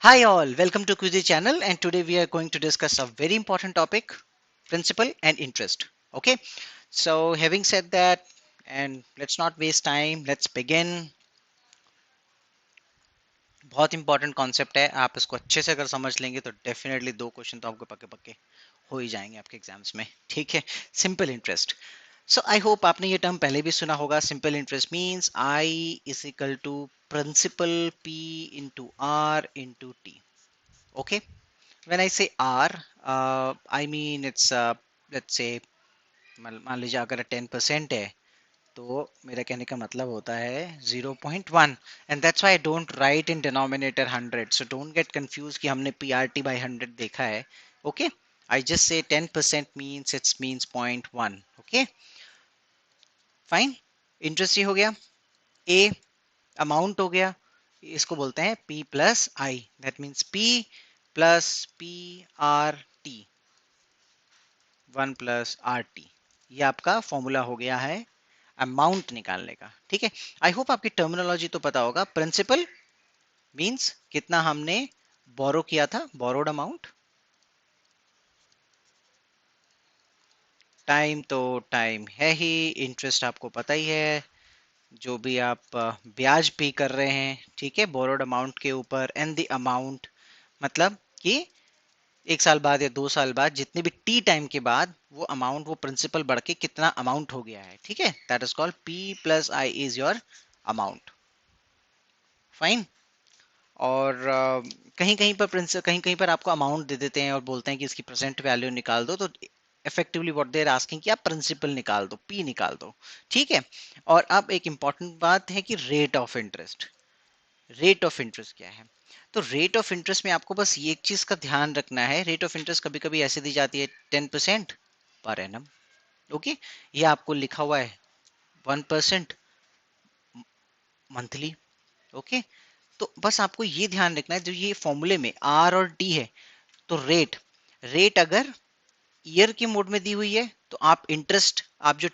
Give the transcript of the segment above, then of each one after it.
Hi all, welcome to Quizy channel and today we are going to discuss a very important topic, principal and interest. Okay, so having said that and let's not waste time, let's begin. बहुत important concept है, आप इसको अच्छे से अगर समझ लेंगे तो डेफिनेटली दो क्वेश्चन तो आपको पक्के पक्के हो ही जाएंगे आपके एग्जाम्स में. ठीक है, simple interest. So I hope आपने ये टर्म पहले भी सुना होगा. Simple interest means I is equal to principal P into R into T. Okay, when I say R, I mean it's let's say मान लीजिए अगर 10% है तो मेरा कहने का मतलब होता है 0.1. And that's why I don't write in denominator 100. So don't get confuse कि हमने PRT बाई 100 देखा है. Okay, I just say 10% means it's means 0.1. Okay fine. Interest हो गया. ए अमाउंट हो गया. इसको बोलते हैं P plus I. That means P plus PRT 1 + RT. ये आपका फॉर्मूला हो गया है अमाउंट निकालने का. ठीक है, आई होप आपकी टर्मिनोलॉजी तो पता होगा. प्रिंसिपल मींस कितना हमने बोरो किया था, बोरोड अमाउंट. टाइम तो टाइम है ही. इंटरेस्ट आपको पता ही है, जो भी आप ब्याज पे कर रहे हैं. ठीक है, बोरोड अमाउंट के ऊपर. एंड द अमाउंट मतलब कि 1 साल बाद या 2 साल बाद जितने भी टी टाइम के बाद वो अमाउंट, वो प्रिंसिपल बढ़ के कितना अमाउंट हो गया है. ठीक है, that is called P plus I is your amount. Fine. और कहीं कहीं पर कहीं कहीं पर आपको अमाउंट दे देते हैं और बोलते हैं कि इसकी प्रेजेंट वैल्यू निकाल दो. तो effectively what they are asking कि आप प्रिंसिपल निकाल दो, P निकाल दो. ठीक है, और अब एक इंपॉर्टेंट बात है कि rate of interest. Rate of interest क्या है? तो रेट ऑफ इंटरेस्ट में आपको बस ये एक चीज का ध्यान रखना है. रेट ऑफ इंटरेस्ट कभी कभी ऐसे दी जाती है 10% पर एनम. ओके, ये आपको लिखा हुआ है 1% मंथली. ओके, तो बस आपको ये ध्यान रखना है, जो ये फॉर्मूले में आर और डी है, तो रेट रेट अगर ईयर के मोड में दी हुई है तो आप इंटरेस्ट, आप जो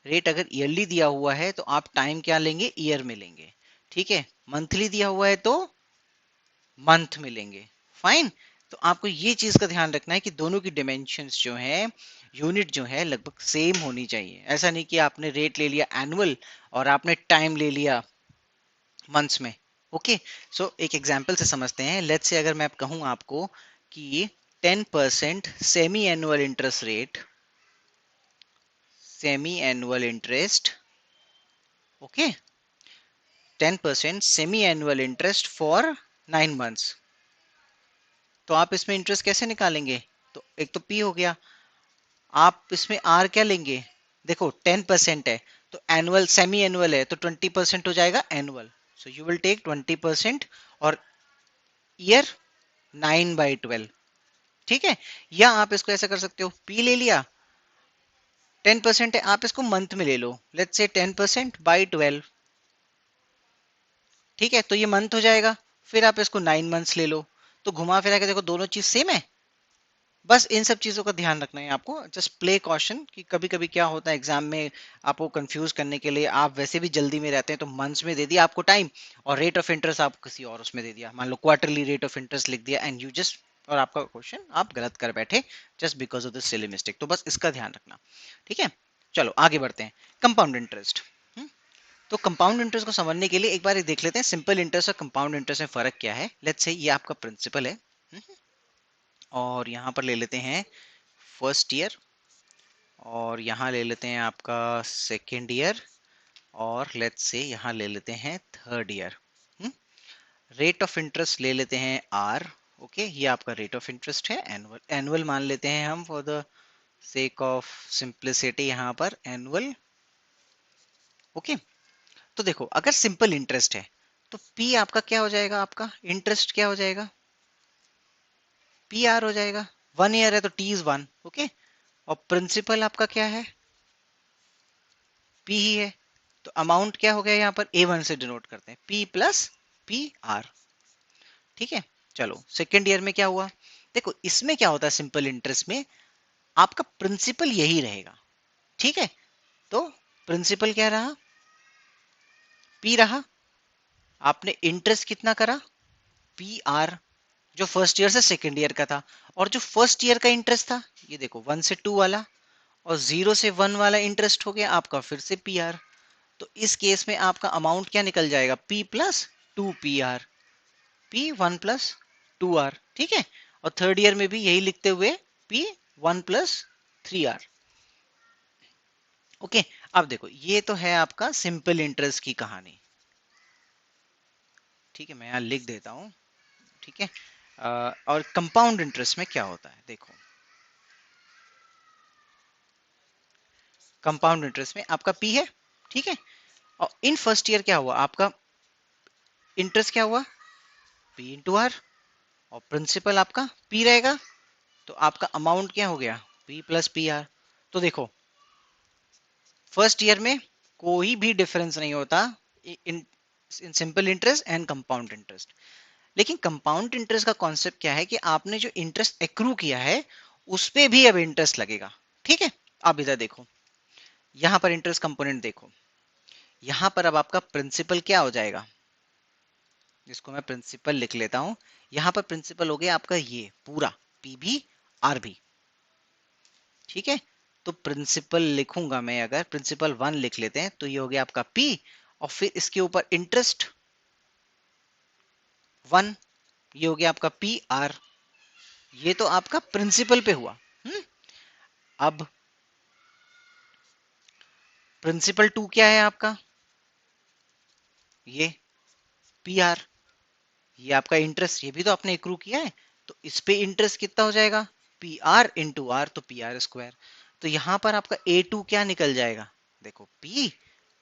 रेट अगर ईयरली दिया हुआ है तो आप टाइम क्या लेंगे, ईयर में लेंगे. ठीक है, मंथली दिया हुआ है तो मंथ में लेंगे. फाइन. तो आपको ये चीज का ध्यान रखना है कि दोनों की डिमेंशंस जो है, यूनिट जो है, लगभग सेम होनी चाहिए. ऐसा नहीं कि आपने रेट ले लिया एनुअल और आपने टाइम ले लिया मंथ्स में. ओके, सो एक एग्जांपल से समझते हैं. लेट्स से अगर मैं कहूं आपको कि 10% semi annual interest rate, semi annual interest. Okay, 10% semi annual interest for 9 months. तो आप इसमें इंटरेस्ट कैसे निकालेंगे? तो एक तो P हो गया, आप इसमें R क्या लेंगे? देखो 10% है तो एनुअल, सेमी एनुअल है तो 20% हो जाएगा annual. So you will take 20% और ईयर 9/12. ठीक है, या आप इसको ऐसा कर सकते हो, P ले लिया, 10% है, आप इसको मंथ में ले लो. Let's say 10%/12. ठीक है, तो ये मंथ हो जाएगा. फिर आप इसको 9 मंथ्स ले लो. तो घुमा फिरा के देखो दोनों चीज सेम है. बस इन सब चीजों का ध्यान रखना है आपको. जस्ट प्ले कॉशन कि कभी कभी क्या होता है एग्जाम में, आपको कंफ्यूज करने के लिए, आप वैसे भी जल्दी में रहते हैं तो मंथ्स में दे दिया आपको टाइम, और रेट ऑफ इंटरेस्ट आप किसी और उसमें दे दिया, मान लो क्वार्टरली रेट ऑफ इंटरेस्ट लिख दिया, एंड यू जस्ट, और आपका क्वेश्चन आप गलत कर बैठे just because of the silly mistake. तो बस इसका ध्यान रखना. ठीक है, चलो आगे बढ़ते हैं. Compound interest. तो कंपाउंड इंटरेस्ट को समझने के लिए एक बार देख लेते हैं सिंपल इंटरेस्ट और कंपाउंड इंटरेस्ट में फर्क क्या है. लेट्स से ये आपका प्रिंसिपल है. और यहाँ पर ले लेते हैं फर्स्ट ईयर, और यहाँ ले लेते हैं आपका सेकेंड ईयर, और लेट्स से यहाँ ले लेते हैं third year. Rate of interest ले लेते हैं आर. ओके, ये आपका रेट ऑफ इंटरेस्ट है. एनुअल, एनुअल मान लेते हैं हम for the sake of simplicity, यहाँ पर एनुअल. ओके, तो देखो अगर सिंपल इंटरेस्ट है तो पी आपका क्या हो जाएगा, आपका इंटरेस्ट क्या हो जाएगा, पी आर हो जाएगा. 1 ईयर है तो टी इज 1. ओके, और प्रिंसिपल आपका क्या है, पी ही है. तो अमाउंट क्या हो गया, यहाँ पर A1 से डिनोट करते हैं, P प्लस पी आर. ठीक है, चलो सेकेंड ईयर में क्या हुआ. देखो इसमें क्या होता है, सिंपल इंटरेस्ट में आपका प्रिंसिपल यही रहेगा. ठीक है, तो प्रिंसिपल क्या रहा, P रहा. आपने इंटरेस्ट कितना करा, पी आर जो फर्स्ट ईयर से सेकेंड ईयर का था, और जो फर्स्ट ईयर का इंटरेस्ट था ये देखो 1 से 2 वाला, और 0 से 1 वाला इंटरेस्ट हो गया आपका फिर से पी आर। तो इस केस में आपका अमाउंट क्या निकल जाएगा, P plus 2 P R, P1 + 2R, ठीक है। और थर्ड ईयर में भी यही लिखते हुए P1 + 3R। ओके, अब देखो ये तो है आपका सिंपल इंटरेस्ट की कहानी, ठीक है, मैं यहां लिख देता हूं, ठीक है। और कंपाउंड इंटरेस्ट में क्या होता है, देखो कंपाउंड इंटरेस्ट में आपका P है, ठीक है। और इन फर्स्ट ईयर क्या हुआ आपका, इंटरेस्ट क्या हुआ, P × R, और प्रिंसिपल आपका P रहेगा, तो आपका अमाउंट क्या हो गया, P + 2R। तो देखो फर्स्ट ईयर में कोई भी डिफरेंस नहीं होता in in simple interest and compound interest. लेकिन कंपाउंड इंटरेस्ट का कॉन्सेप्ट क्या है कि आपने जो इंटरेस्ट एक्रू किया है उस पे भी अब इंटरेस्ट लगेगा, ठीक है। अब इधर देखो, यहां पर इंटरेस्ट कंपोनेंट देखो, यहां पर अब आपका प्रिंसिपल क्या हो जाएगा, जिसको मैं प्रिंसिपल लिख लेता हूं, यहां पर प्रिंसिपल हो गया आपका ये पूरा पी भी आर भी, ठीक है। तो प्रिंसिपल लिखूंगा मैं, अगर प्रिंसिपल 1 लिख लेते हैं तो ये हो गया आपका पी, और फिर इसके ऊपर इंटरेस्ट 1, ये हो गया आपका पी आर। ये तो आपका प्रिंसिपल पे हुआ। अब प्रिंसिपल 2 क्या है आपका, ये पी आर, ये आपका इंटरेस्ट, ये भी तो आपने एक्रू किया है, तो इस पे इंटरेस्ट कितना हो जाएगा, P r × R, तो PR²। तो यहां पर आपका A2 क्या निकल जाएगा, देखो P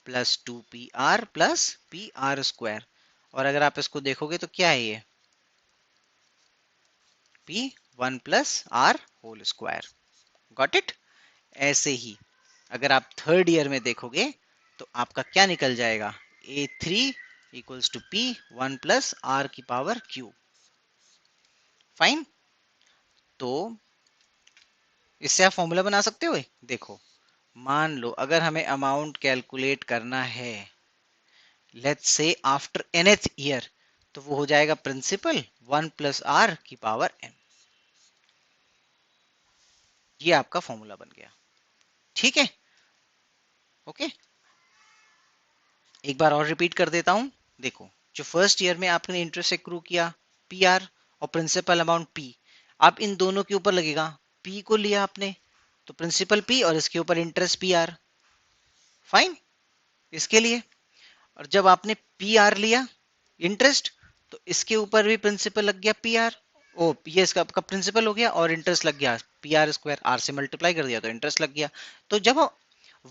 + 2PR + PR²। और अगर आप इसको देखोगे तो क्या है ये, P1 + R²। Got it. ऐसे ही अगर आप थर्ड ईयर में देखोगे तो आपका क्या निकल जाएगा, A3 = P1 + R⁵। फाइन। तो इससे आप फॉर्मूला बना सकते हो, देखो मान लो अगर हमें अमाउंट कैलकुलेट करना है, let's say after nth year, तो वो हो जाएगा प्रिंसिपल 1 + R⁴n। ये आपका फॉर्मूला बन गया, ठीक है। ओके, एक बार और रिपीट कर देता हूं, देखो जो फर्स्ट ईयर में आपने इंटरेस्ट एक्रू किया PR, और प्रिंसिपल अमाउंट P, अब इन दोनों के ऊपर लगेगा, P को लिया आपने तो प्रिंसिपल P, और इसके ऊपर इंटरेस्ट PR। फाइन, इसके लिए। और जब आपने PR लिया इंटरेस्ट, तो इसके ऊपर भी प्रिंसिपल लग गया PR, ओ ये इसका आपका प्रिंसिपल हो गया और इंटरेस्ट लग गया PR², R से मल्टीप्लाई कर दिया तो इंटरेस्ट लग गया। तो जब हम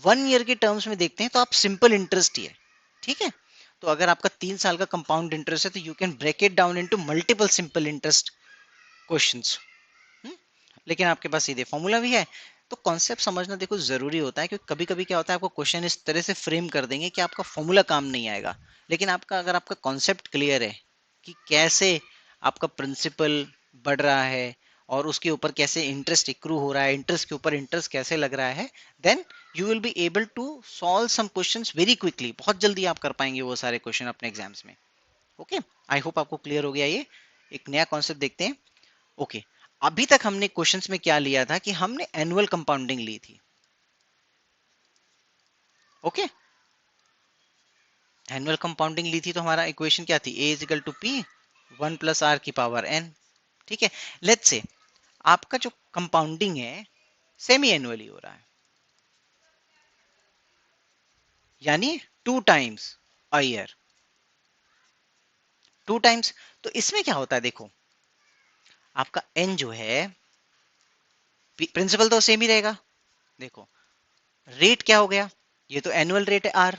1 ईयर के टर्म्स में देखते हैं तो आप सिंपल इंटरेस्ट ही है, ठीक है। तो अगर आपका 3 साल का कंपाउंड इंटरेस्ट है तो you can break it down into multiple simple interest questions. लेकिन आपके पास सीधे फॉर्मूला भी है। तो कॉन्सेप्ट समझना देखो जरूरी होता है, क्योंकि कभी कभी क्या होता है आपको क्वेश्चन इस तरह से फ्रेम कर देंगे कि आपका फॉर्मूला काम नहीं आएगा। लेकिन आपका अगर आपका कॉन्सेप्ट क्लियर है कि कैसे आपका प्रिंसिपल बढ़ रहा है और उसके ऊपर कैसे इंटरेस्ट एक्रू हो रहा है, इंटरेस्ट के ऊपर इंटरेस्ट कैसे लग रहा है, then you will be able to solve some questions very quickly. बहुत जल्दी आप कर पाएंगे वो सारे क्वेश्चन अपने एग्जाम्स में। ओके, आई होप आपको क्लियर हो गया ये। एक नया कॉन्सेप्ट देखते हैं। ओके, अभी तक हमने क्वेश्चंस में क्या लिया था कि हमने एनुअल कंपाउंडिंग ली थी। ओके, एनुअल कंपाउंडिंग ली थी तो हमारा इक्वेशन क्या थी, A = P1 + R⁴n। ठीक है, लेट्स से आपका जो कंपाउंडिंग है सेमी एनुअली हो रहा है, यानी 2 टाइम्स अ ईयर, 2 टाइम्स। तो इसमें क्या होता है, देखो आपका n जो है, प्रिंसिपल तो सेम ही रहेगा। देखो रेट क्या हो गया, ये तो एनुअल रेट है R,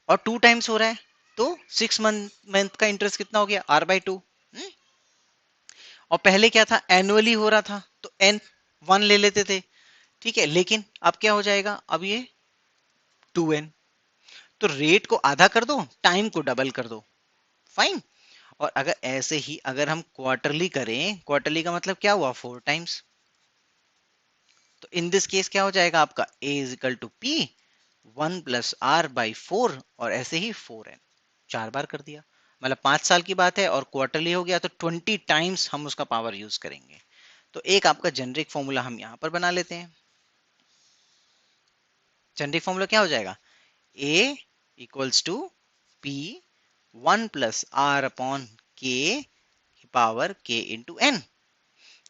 और 2 टाइम्स हो रहा है, तो 6 मंथ का इंटरेस्ट कितना हो गया, R/2। और पहले क्या था, एनुअली हो रहा था तो N1 ले लेते थे, ठीक है। लेकिन अब क्या हो जाएगा, अब ये 2N, तो रेट को आधा कर दो, टाइम को डबल कर दो। फाइन। और अगर ऐसे ही अगर हम क्वार्टरली करें, क्वार्टरली का मतलब क्या हुआ, 4 टाइम्स। तो इन दिस केस क्या हो जाएगा आपका, A = P1 + R/4, और ऐसे ही 4N, 4 बार कर दिया। मतलब 5 साल की बात है और क्वार्टरली हो गया तो 20 टाइम्स हम उसका पावर यूज करेंगे। तो एक आपका जेनरिक फॉर्मूला हम यहाँ पर बना लेते हैं। जेनरिक फॉर्मूला क्या हो जाएगा? A equals to P 1 + R/K की power K into N।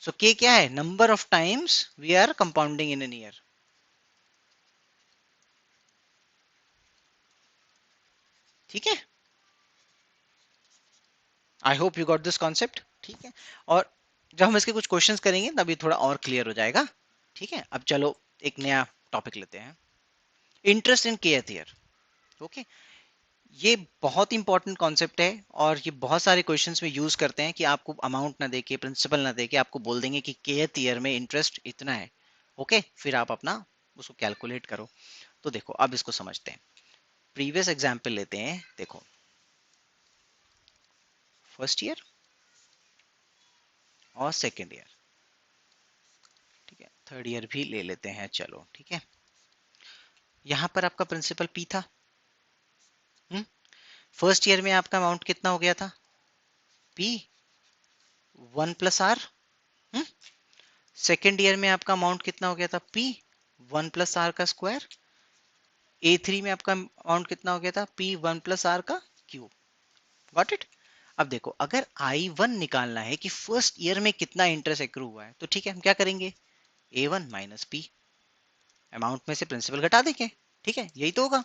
So K क्या है? Number of times we are compounding in N year. ठीक है, I hope you got this concept. ठीक है, और जब हम इसके कुछ क्वेश्चंस करेंगे तब ये थोड़ा और क्लियर हो जाएगा। ठीक है, अब चलो एक नया टॉपिक लेते हैं, interest in kth year. Okay, ये बहुत इंपॉर्टेंट कॉन्सेप्ट है और ये बहुत सारे क्वेश्चंस में यूज करते हैं कि आपको अमाउंट ना देके, प्रिंसिपल ना देके आपको बोल देंगे कि kth ईयर में इंटरेस्ट इतना है। ओके, फिर आप अपना उसको कैलकुलेट करो। तो देखो अब इसको समझते हैं, प्रीवियस एग्जाम्पल लेते हैं। देखो फर्स्ट ईयर और सेकेंड ईयर, ठीक है, थर्ड ईयर भी ले लेते हैं, चलो ठीक है। यहाँ पर आपका प्रिंसिपल पी था। फर्स्ट ईयर में आपका अमाउंट कितना हो गया था? P 1 + R। सेकेंड ईयर में आपका अमाउंट कितना हो गया था? P 1 + R का स्क्वायर। A3 में आपका अमाउंट कितना हो गया था? P 1 + R का क्यूब। Got it? अब देखो अगर I1 निकालना है कि फर्स्ट ईयर में कितना इंटरेस्ट एक्रू हुआ है, तो ठीक है हम क्या करेंगे? A1 - P, अमाउंट में से प्रिंसिपल घटा देंगे। ठीक है, यही तो होगा।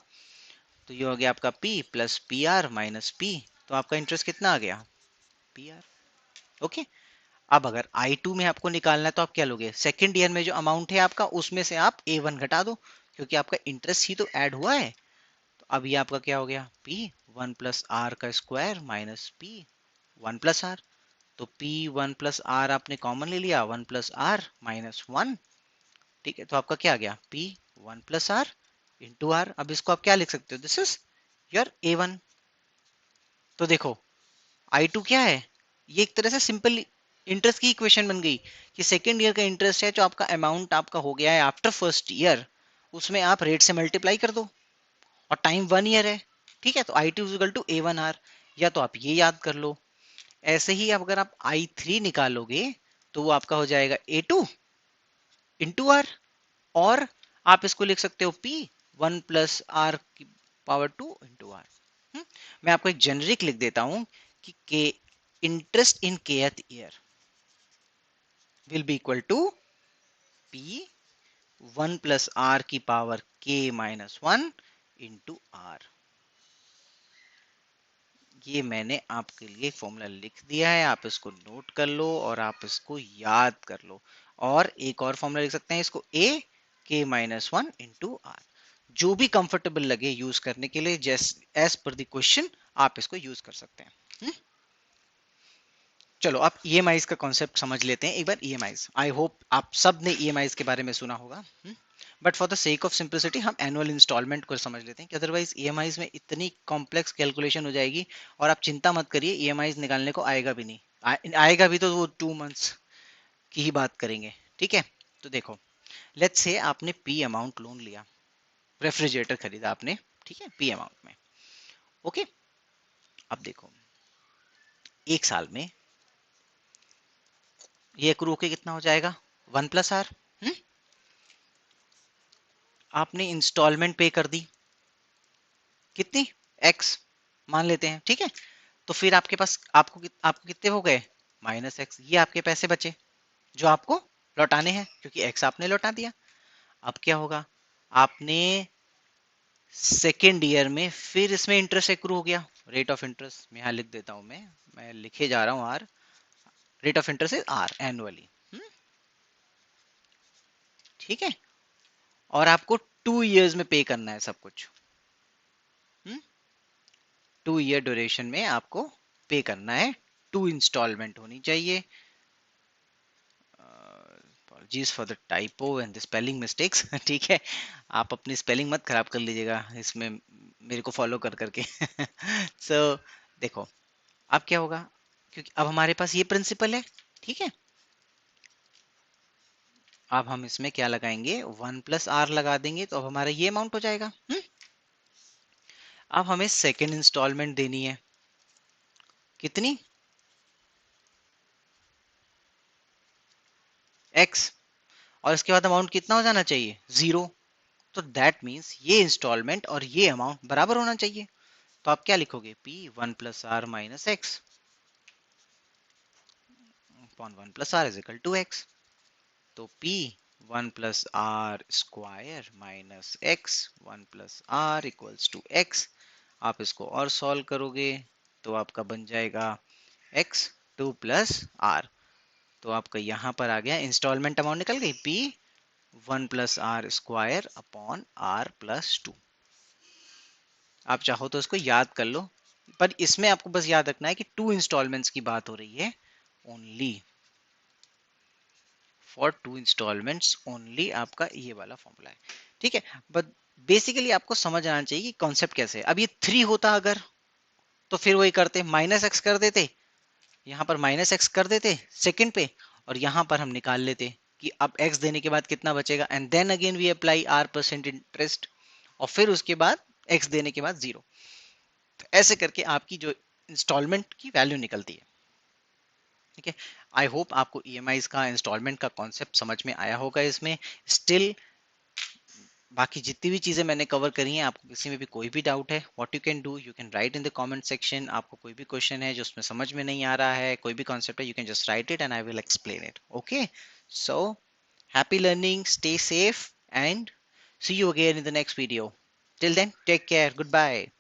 तो ये हो गया आपका P + PR - P, तो आपका इंटरेस्ट कितना आ गया? PR। ओके, अब अगर I2 में आपको निकालना है तो आप क्या लोगे? सेकेंड ईयर में जो अमाउंट है आपका उसमें से आप A1 घटा दो, क्योंकि आपका इंटरेस्ट ही तो ऐड हुआ है। तो अब ये आपका क्या हो गया? P 1 + R का स्क्वायर माइनस P 1 + R। तो P 1 + R आपने कॉमन ले लिया, 1 + R -1। ठीक है, तो आपका क्या आ गया? P 1 + R into R। अब इसको आप क्या लिख सकते हो? This is your A1। तो देखो I2 क्या है? ये एक तरह से सिंपल इंटरेस्ट की इक्वेशन बन गई कि सेकेंड ईयर का इंटरेस्ट है जो आपका अमाउंट आपका हो गया है आफ्टर फर्स्ट ईयर, उसमें आप रेट से मल्टीप्लाई कर दो और टाइम 1 ईयर है। ठीक है, तो I2 = A1R, या तो आप ये याद कर लो। ऐसे ही अब अगर आप I3 निकालोगे तो वो आपका हो जाएगा A2 इंटू आर, और आप इसको लिख सकते हो P 1 + R की पावर 2 इंटू आर। मैं आपको एक जेनरिक लिख देता हूं कि के interest in kth year will be equal to P 1 + R की पावर K -1 इंटू आर। ये मैंने आपके लिए फॉर्मूला लिख दिया है, आप इसको नोट कर लो और आप इसको याद कर लो। और एक और फॉर्मूला लिख सकते हैं इसको, A K -1 इंटू आर। जो भी कंफर्टेबल लगे यूज करने के लिए, जैस एज पर द क्वेश्चन आप इसको यूज कर सकते हैं। चलो आप ईएमआईज का कॉन्सेप्ट समझ लेते हैं एक बार। ईएमआईज, आई होप आप सब ने ईएमआईज के बारे में सुना होगा, but for the sake of simplicity हम एनुअल इंस्टॉलमेंट को समझ लेते हैं कि अदरवाइज ईएमआईज में इतनी कॉम्प्लेक्स कैलकुलेशन हो जाएगी। और आप चिंता मत करिए, ईएमआईज निकालने को आएगा भी नहीं। आएगा भी तो वो 2 मंथ्स की ही बात करेंगे। ठीक है, तो देखो लेट्स से आपने पी अमाउंट लोन लिया, रेफ्रिजरेटर खरीदा आपने, ठीक है, पी अमाउंट में। ओके, अब देखो एक साल में ये एक्रू के कितना हो जाएगा? 1 + R। आपने इंस्टॉलमेंट पे कर दी, कितनी? एक्स मान लेते हैं, ठीक है। तो फिर आपके पास आपको कितने हो गए? -X। ये आपके पैसे बचे जो आपको लौटाने हैं, क्योंकि एक्स आपने लौटा दिया। अब क्या होगा? आपने सेकेंड ईयर में फिर इसमें इंटरेस्ट एक्रू हो गया, रेट ऑफ इंटरेस्ट मैं यहाँ लिख देता हूं, मैं लिखे जा रहा हूँ R. Rate of interest is R annually. ठीक है, और आपको 2 इयर्स में पे करना है सब कुछ। 2 ईयर ड्यूरेशन में आपको पे करना है, 2 इंस्टॉलमेंट होनी चाहिए। apologies for the typo and the spelling mistakes. ठीक है, आप अपनी स्पेलिंग मत खराब कर लीजिएगा इसमें मेरे को फॉलो कर करके। सो देखो अब क्या होगा, क्योंकि अब हमारे पास ये प्रिंसिपल है, ठीक है। अब हम इसमें क्या लगाएंगे? 1 + R लगा देंगे, तो अब हमारा ये अमाउंट हो जाएगा। अब हमें सेकेंड इंस्टॉलमेंट देनी है, कितनी? x, और इसके बाद अमाउंट कितना हो जाना चाहिए? 0। तो दैट मीन्स ये इंस्टॉलमेंट और ये अमाउंट बराबर होना चाहिए। तो आप क्या लिखोगे? p 1 plus R minus X upon 1 plus R is equal to X. तो p 1 plus R square minus X 1 plus R equals to X. आप इसको और सॉल्व करोगे तो आपका बन जाएगा x 2 प्लस आर। तो आपका यहाँ पर आ गया इंस्टॉलमेंट अमाउंट निकल गई p 1 plus R square upon R plus 2। आप चाहो तो इसको याद कर लो, पर इसमें आपको बस याद रखना है कि 2 इंस्टॉलमेंट्स की बात हो रही है, ओनली फॉर 2 इंस्टॉलमेंट्स ओनली। आपका ये वाला फॉर्मूला है, ठीक है। बट बेसिकली आपको समझ आना चाहिए कि कॉन्सेप्ट कैसे है। अब ये 3 होता अगर, तो फिर वही करते, माइनस एक्स कर देते, यहाँ पर माइनस एक्स कर देते सेकंड पे, और यहाँ पर हम निकाल लेते कि अब x देने के बाद कितना बचेगा, and then again we apply R percent interest, और फिर उसके बाद x देने के बाद 0। तो ऐसे करके आपकी जो इंस्टॉलमेंट की वैल्यू निकलती है, ठीक है। आई होप आपको ईएमआई का इंस्टॉलमेंट का कॉन्सेप्ट समझ में आया होगा। इसमें स्टिल बाकी जितनी भी चीजें मैंने कवर करी हैं, आपको किसी में भी कोई भी डाउट है, what you can do, you can write in the comment section. आपको कोई भी क्वेश्चन है जो उसमें समझ में नहीं आ रहा है, कोई भी कॉन्सेप्ट है, you can just right it and I will explain it. Okay, so happy learning, stay safe, and see you again in the next video. Till then, take care. Goodbye.